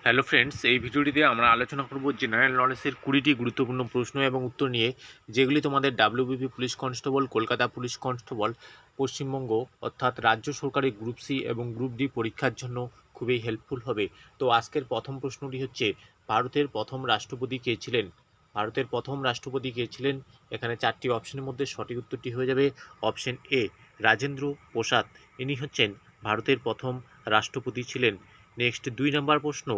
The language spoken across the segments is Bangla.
হ্যালো ফ্রেন্ডস, এই ভিডিওটিতে আমরা আলোচনা করব জেনারেল নলেজের 20টি গুরুত্বপূর্ণ প্রশ্ন এবং উত্তর নিয়ে, যেগুলি তোমাদের WBP police constable, Kolkata police constable, Paschimbanga অর্থাৎ রাজ্য সরকারি গ্রুপ সি এবং গ্রুপ ডি পরীক্ষার জন্য খুবই হেল্পফুল হবে। তো আজকের প্রথম প্রশ্নটি হচ্ছে, ভারতের প্রথম রাষ্ট্রপতি কে ছিলেন? ভারতের প্রথম রাষ্ট্রপতি কে ছিলেন? এখানে চারটি অপশনের মধ্যে সঠিক উত্তরটি হয়ে যাবে অপশন এ, রাজেন্দ্র প্রসাদ। ইনি হচ্ছেন ভারতের প্রথম রাষ্ট্রপতি ছিলেন। নেক্সট 2 নম্বর প্রশ্ন,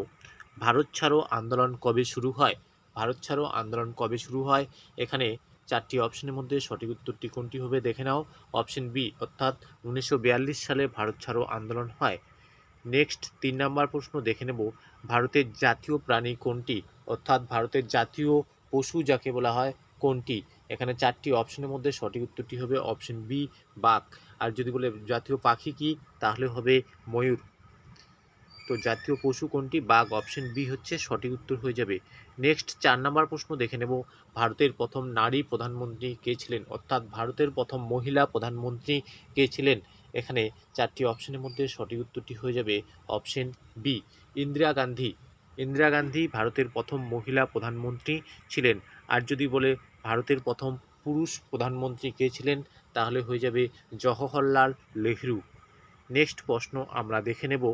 ভারত ছাড়ো আন্দোলন কবে শুরু হয়? ভারত ছাড়ো আন্দোলন কবে শুরু হয়? এখানে চারটি অপশনের মধ্যে সঠিক উত্তরটি কোনটি হবে দেখে নাও। অপশন বি, অর্থাৎ 1942 সালে ভারত ছাড়ো আন্দোলন হয়। নেক্সট 3 নম্বর প্রশ্ন দেখে নেব, ভারতের জাতীয় প্রাণী কোনটি? অর্থাৎ ভারতের জাতীয় পশু যাকে বলা হয় কোনটি? এখানে চারটি অপশনের মধ্যে সঠিক উত্তরটি হবে অপশন বি, বাঘ। আর যদি বলে জাতীয় পাখি কি, তাহলে হবে ময়ূর। তো জাতীয় পশু কোনটি? বাঘ। অপশন বি হচ্ছে সঠিক উত্তর হয়ে যাবে। নেক্সট 4 নম্বর প্রশ্ন দেখে নেব, ভারতের প্রথম নারী প্রধানমন্ত্রী কে ছিলেন? অর্থাৎ ভারতের প্রথম মহিলা প্রধানমন্ত্রী কে ছিলেন? এখানে চারটি অপশনের মধ্যে সঠিক উত্তরটি হয়ে যাবে অপশন বি, ইন্দিরা গান্ধী। ইন্দিরা গান্ধী ভারতের প্রথম মহিলা প্রধানমন্ত্রী ছিলেন। আর যদি বলে ভারতের প্রথম পুরুষ প্রধানমন্ত্রী কে ছিলেন, তাহলে হয়ে যাবে জওহরলাল নেহরু। নেক্সট প্রশ্ন আমরা দেখে নেব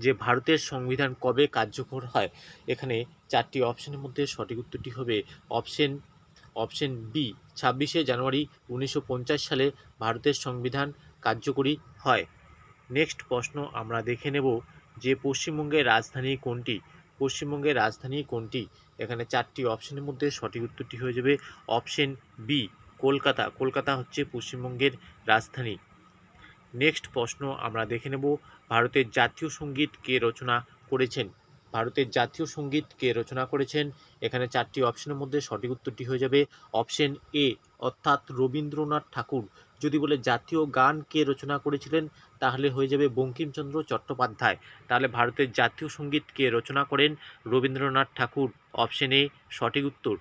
যে ভারতের সংবিধান কবে কার্যকর হয়? এখানে চারটি অপশনের মধ্যে সঠিক উত্তরটি হবে অপশন বি, 26শে জানুয়ারি 1950 সালে ভারতের সংবিধান কার্যকরী হয়। নেক্সট প্রশ্ন আমরা দেখে নেব যে পশ্চিমবঙ্গের রাজধানী কোনটি? পশ্চিমবঙ্গের রাজধানী কোনটি? এখানে চারটি অপশনের মধ্যে সঠিক উত্তরটি হয়ে যাবে অপশন বি, কলকাতা। কলকাতা হচ্ছে পশ্চিমবঙ্গের রাজধানী। নেক্সট প্রশ্ন আমরা দেখে নেব, ভারতের জাতীয় সঙ্গীত কে রচনা করেছেন? ভারতের জাতীয় সঙ্গীত কে রচনা করেছেন? এখানে চারটি অপশনের মধ্যে সঠিক উত্তরটি হয়ে যাবে অপশন এ, অর্থাৎ রবীন্দ্রনাথ ঠাকুর। যদি বলে জাতীয় গান কে রচনা করেছিলেন, তাহলে হয়ে যাবে বঙ্কিমচন্দ্র চট্টোপাধ্যায়। তাহলে ভারতের জাতীয় সঙ্গীত কে রচনা করেন? রবীন্দ্রনাথ ঠাকুর। অপশন এ সঠিক উত্তর।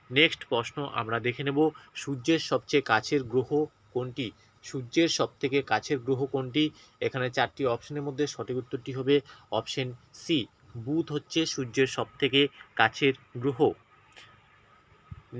নেক্সট প্রশ্ন আমরা দেখে নেব, সূর্যের সবচেয়ে কাছের গ্রহ কোনটি? সূর্যের সবথেকে কাছের গ্রহ কোনটি? এখানে চারটি অপশনের মধ্যে সঠিক উত্তরটি হবে অপশন সি, বুধ হচ্ছে সূর্যের সবথেকে কাছের গ্রহ।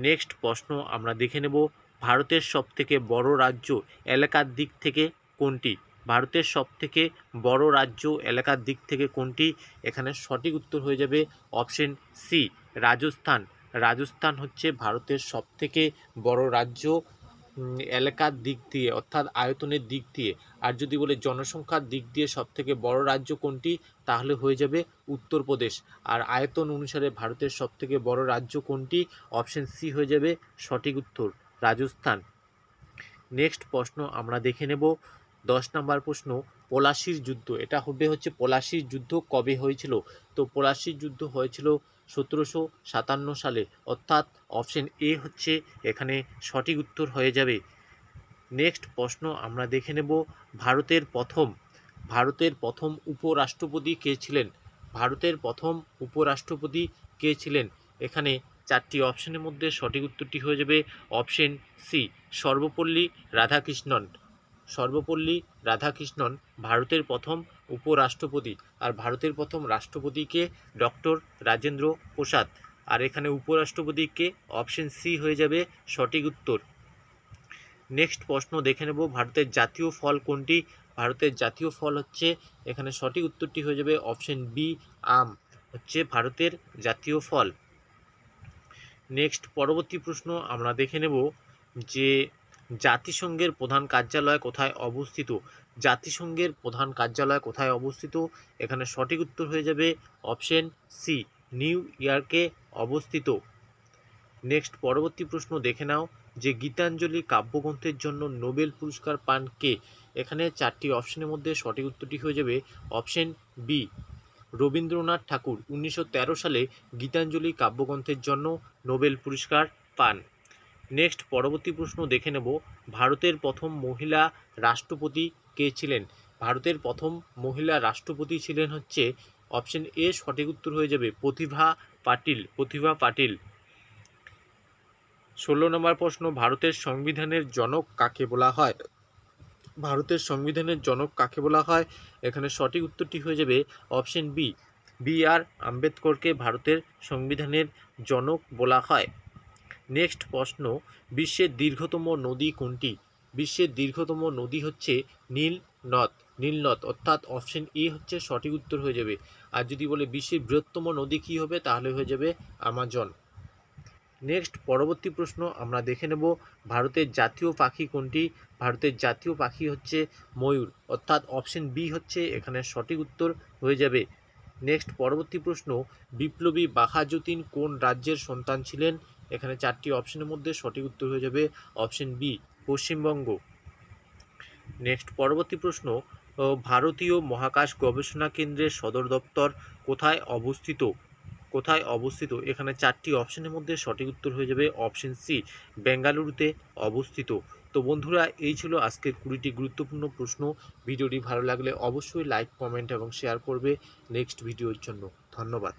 নেক্সট প্রশ্ন আমরা দেখে নেব, ভারতের সবথেকে বড় রাজ্য এলাকার দিক থেকে কোনটি? ভারতের সবথেকে বড় রাজ্য এলাকার দিক থেকে কোনটি? এখানে সঠিক উত্তর হয়ে যাবে অপশন সি, রাজস্থান। রাজস্থান হচ্ছে ভারতের সবথেকে বড় রাজ্য এলাকার দিক দিয়ে, অর্থাৎ আয়তনের দিক দিয়ে। আর যদি বলে জনসংখ্যার দিক দিয়ে সবথেকে বড় রাজ্য কোনটি, তাহলে হয়ে যাবে উত্তরপ্রদেশ। আর আয়তন অনুসারে ভারতের সবথেকে বড় রাজ্য কোনটি? অপশন সি হয়ে যাবে সঠিক উত্তর, রাজস্থান। নেক্সট প্রশ্ন আমরা দেখে নেব 10 নম্বর প্রশ্ন, পলাশির যুদ্ধ। এটা হচ্ছে পলাশির যুদ্ধ কবে হয়েছিল? তো পলাশির যুদ্ধ হয়েছিল 1757 সালে, অর্থাৎ অপশন এ হচ্ছে এখানে সঠিক উত্তর হয়ে যাবে। নেক্সট প্রশ্ন আমরা দেখে নেব, ভারতের প্রথম উপরাষ্ট্রপতি কে ছিলেন? ভারতের প্রথম উপরাষ্ট্রপতি কে ছিলেন? এখানে চারটি অপশনের মধ্যে সঠিক উত্তরটি হয়ে যাবে অপশন সি, সর্বপল্লী রাধাকৃষ্ণন। সর্বপল্লী রাধাকৃষ্ণন ভারতের প্রথম উপরাষ্ট্রপতি। আর ভারতের প্রথম রাষ্ট্রপতিকে ডক্টর রাজেন্দ্র প্রসাদ। আর এখানে উপরাষ্ট্রপতিকে অপশন সি হয়ে যাবে সঠিক উত্তর। নেক্সট প্রশ্ন দেখে নেব, ভারতের জাতীয় ফল কোনটি? ভারতের জাতীয় ফল হচ্ছে, এখানে সঠিক উত্তরটি হয়ে যাবে অপশন বি, আম হচ্ছে ভারতের জাতীয় ফল। নেক্সট পরবর্তী প্রশ্ন আমরা দেখে নেব যে জাতিসংঘের প্রধান কার্যালয় কোথায় অবস্থিত? জাতিসংঘের প্রধান কার্যালয় কোথায় অবস্থিত? এখানে সঠিক উত্তর হয়ে যাবে অপশন সি, নিউ ইয়র্কে অবস্থিত। নেক্সট পরবর্তী প্রশ্ন দেখে নাও যে গীতাঞ্জলি কাব্যগ্রন্থের জন্য নোবেল পুরস্কার পান কে? এখানে চারটি অপশনের মধ্যে সঠিক উত্তরটি হয়ে যাবে অপশন বি, রবীন্দ্রনাথ ঠাকুর 1913 সালে গীতাঞ্জলি কাব্যগ্রন্থের জন্য নোবেল পুরস্কার পান। নেক্সট পরবর্তী প্রশ্ন দেখে নেব, ভারতের প্রথম মহিলা রাষ্ট্রপতি কে ছিলেন? ভারতের প্রথম মহিলা রাষ্ট্রপতি ছিলেন হচ্ছে অপশন এ, সঠিক উত্তর হয়ে যাবে প্রতিভা পাটিল। প্রতিভা পাটিল। 16 নম্বর প্রশ্ন, ভারতের সংবিধানের জনক কাকে বলা হয়? ভারতের সংবিধানের জনক কাকে বলা হয়? এখানে সঠিক উত্তরটি হয়ে যাবে অপশন বি, B.R. আম্বেদকরকে ভারতের সংবিধানের জনক বলা হয়। নেক্সট প্রশ্ন, বিশ্বের দীর্ঘতম নদী কোনটি? বিশ্বের দীর্ঘতম নদী হচ্ছে নীলনদ, অর্থাৎ অপশন এ হচ্ছে সঠিক উত্তর হয়ে যাবে। আর যদি বলে বিশ্বের বৃহত্তম নদী কী হবে, তাহলে হয়ে যাবে আমাজন। নেক্সট পরবর্তী প্রশ্ন আমরা দেখে নেব, ভারতের জাতীয় পাখি কোনটি? ভারতের জাতীয় পাখি হচ্ছে ময়ূর, অর্থাৎ অপশন বি হচ্ছে এখানে সঠিক উত্তর হয়ে যাবে। নেক্সট পরবর্তী প্রশ্ন, বিপ্লবী বাঘাযতীন কোন রাজ্যের সন্তান ছিলেন? এখানে চারটি অপশনের মধ্যে সঠিক উত্তর হয়ে যাবে অপশন বি, পশ্চিমবঙ্গ। নেক্সট পরবর্তী প্রশ্ন, ভারতীয় মহাকাশ গবেষণা কেন্দ্রের সদর দপ্তর কোথায় অবস্থিত? কোথায় অবস্থিত? এখানে চারটি অপশনের মধ্যে সঠিক উত্তর হয়ে যাবে অপশন সি, বেঙ্গালুরুতে অবস্থিত। তো বন্ধুরা, এই ছিল আজকের 20টি গুরুত্বপূর্ণ প্রশ্ন। ভিডিওটি ভালো লাগলে অবশ্যই লাইক, কমেন্ট এবং শেয়ার করবে নেক্সট ভিডিওর জন্য। ধন্যবাদ।